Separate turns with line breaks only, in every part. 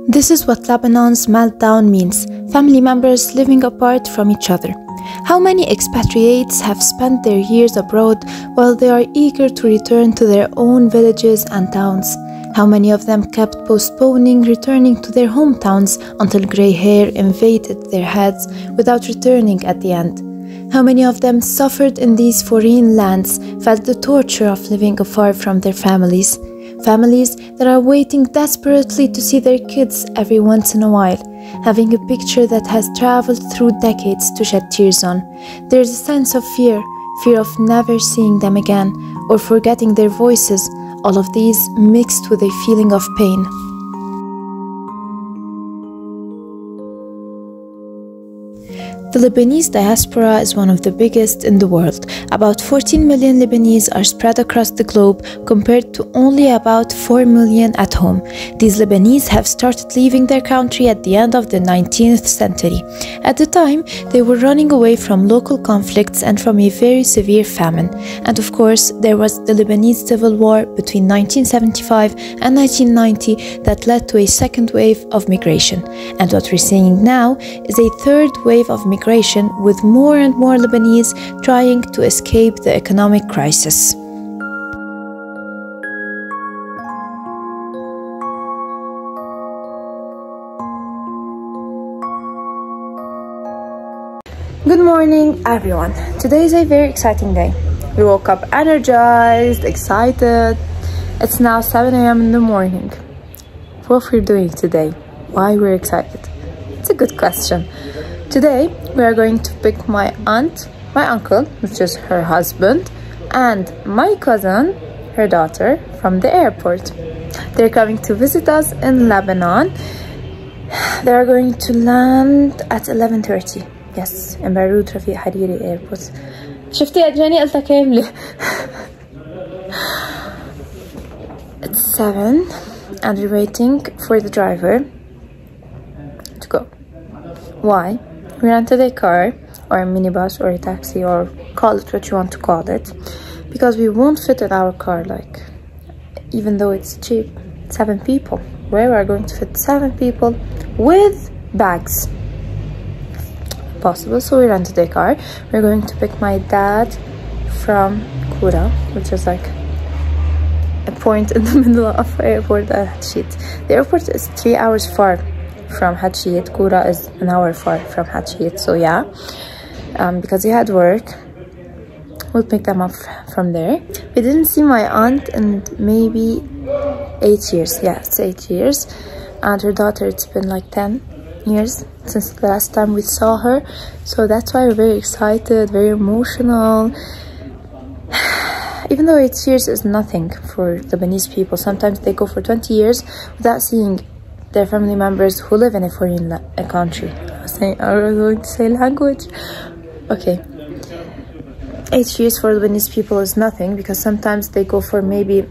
This is what Lebanon's meltdown means: family members living apart from each other. How many expatriates have spent their years abroad while they are eager to return to their own villages and towns? How many of them kept postponing returning to their hometowns until grey hair invaded their heads without returning at the end? How many of them suffered in these foreign lands, felt the torture of living afar from their families? Families that are waiting desperately to see their kids every once in a while, having a picture that has traveled through decades to shed tears on. There's a sense of fear of never seeing them again or forgetting their voices, all of these mixed with a feeling of pain. The Lebanese diaspora is one of the biggest in the world. About 14 million Lebanese are spread across the globe compared to only about 4 million at home. These Lebanese have started leaving their country at the end of the 19th century. At the time, they were running away from local conflicts and from a very severe famine. And of course, there was the Lebanese Civil War between 1975 and 1990 that led to a second wave of migration. And what we're seeing now is a third wave of migration, with more and more Lebanese trying to escape the economic crisis. Good morning, everyone. Today is a very exciting day. We woke up energized, excited. It's now 7 a.m. in the morning. What we're doing today? Why we're excited? It's a good question. Today, we are going to pick my aunt, my uncle, which is her husband, and my cousin, her daughter, from the airport. They're coming to visit us in Lebanon. They are going to land at 11:30. Yes, in Beirut Rafiq Hariri Airport. شفتي يا جاني قلتها كاملة. It's 7 and we're waiting for the driver to go. Why? We rented a car or a minibus or a taxi, or call it what you want to call it, because we won't fit in our car, like, even though it's cheap. 7 people. Where we are going to fit 7 people with bags? Possible. So we rented a car. We're going to pick my dad from Kura, which is like a point in the middle of the airport at Hadshit. The airport is 3 hours far from Hadshit. Kura is an hour far from Hadshit. So yeah, because he had work, we'll pick them up from there. We didn't see my aunt in maybe 8 years. Yeah, it's 8 years. And her daughter, it's been like 10 years since the last time we saw her. So that's why we're very excited, very emotional. Even though 8 years is nothing for Lebanese people, sometimes they go for 20 years without seeing their family members who live in a foreign country. I was going to say language. Okay. 8 years for Lebanese people is nothing, because sometimes they go for maybe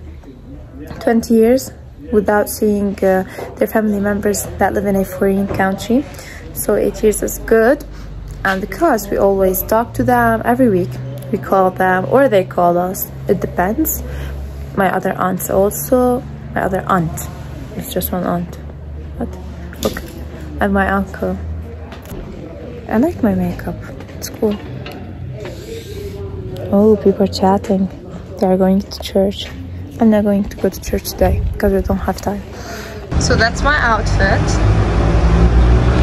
20 years without seeing their family members that live in a foreign country. So 8 years is good. And because we always talk to them every week, we call them or they call us. It depends. My other aunts also. My other aunt. It's just one aunt. What? Okay. And my uncle. I like my makeup. It's cool. Oh, people are chatting. They are going to church. I'm not going to go to church today because we don't have time. So that's my outfit.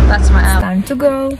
That's my outfit. Time to go.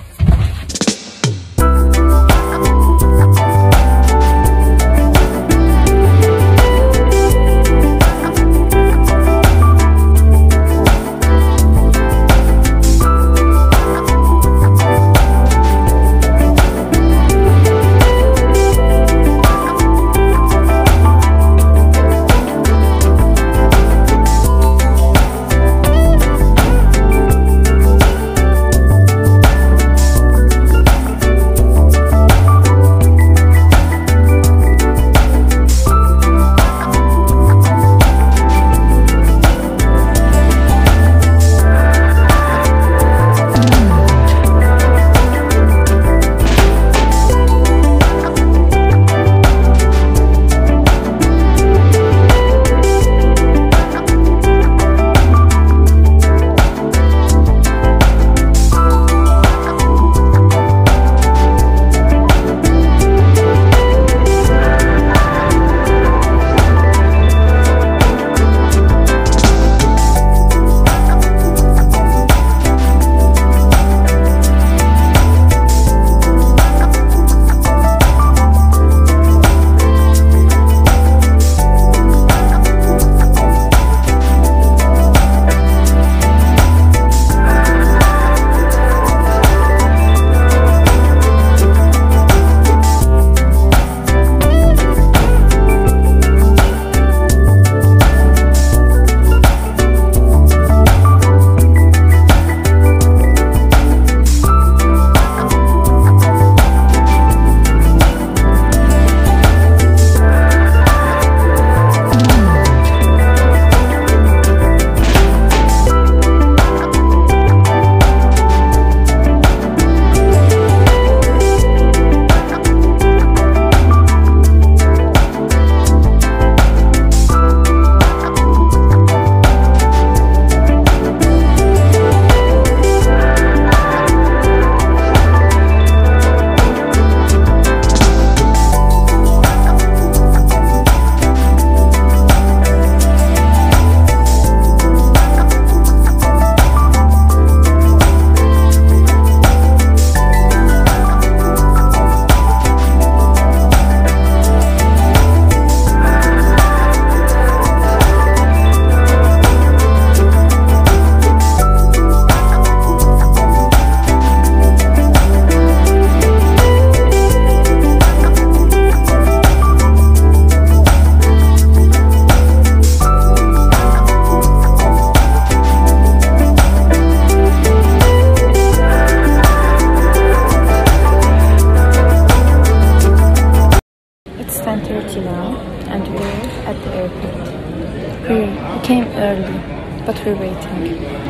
but we're waiting.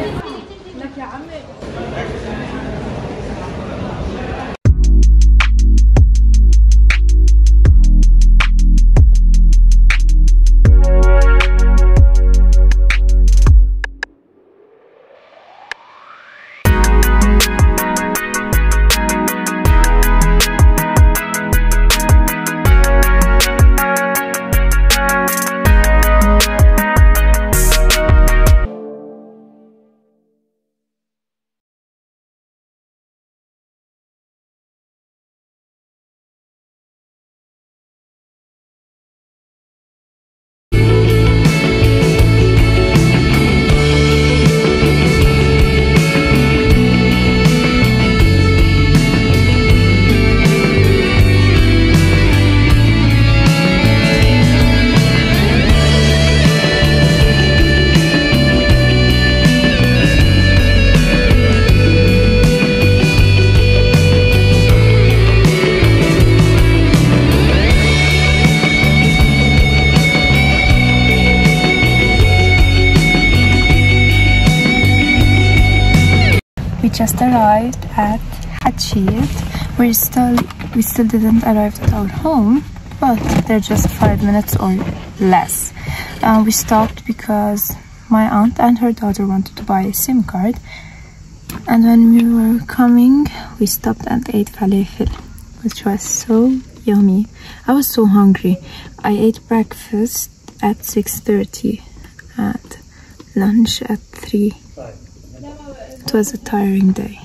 We just arrived at Hatchit. We still didn't arrive at our home, but they're just 5 minutes or less. We stopped because my aunt and her daughter wanted to buy a SIM card, and when we were coming we stopped and ate falafel, which was so yummy. I was so hungry. I ate breakfast at 6:30 and lunch at 3. It was a tiring day.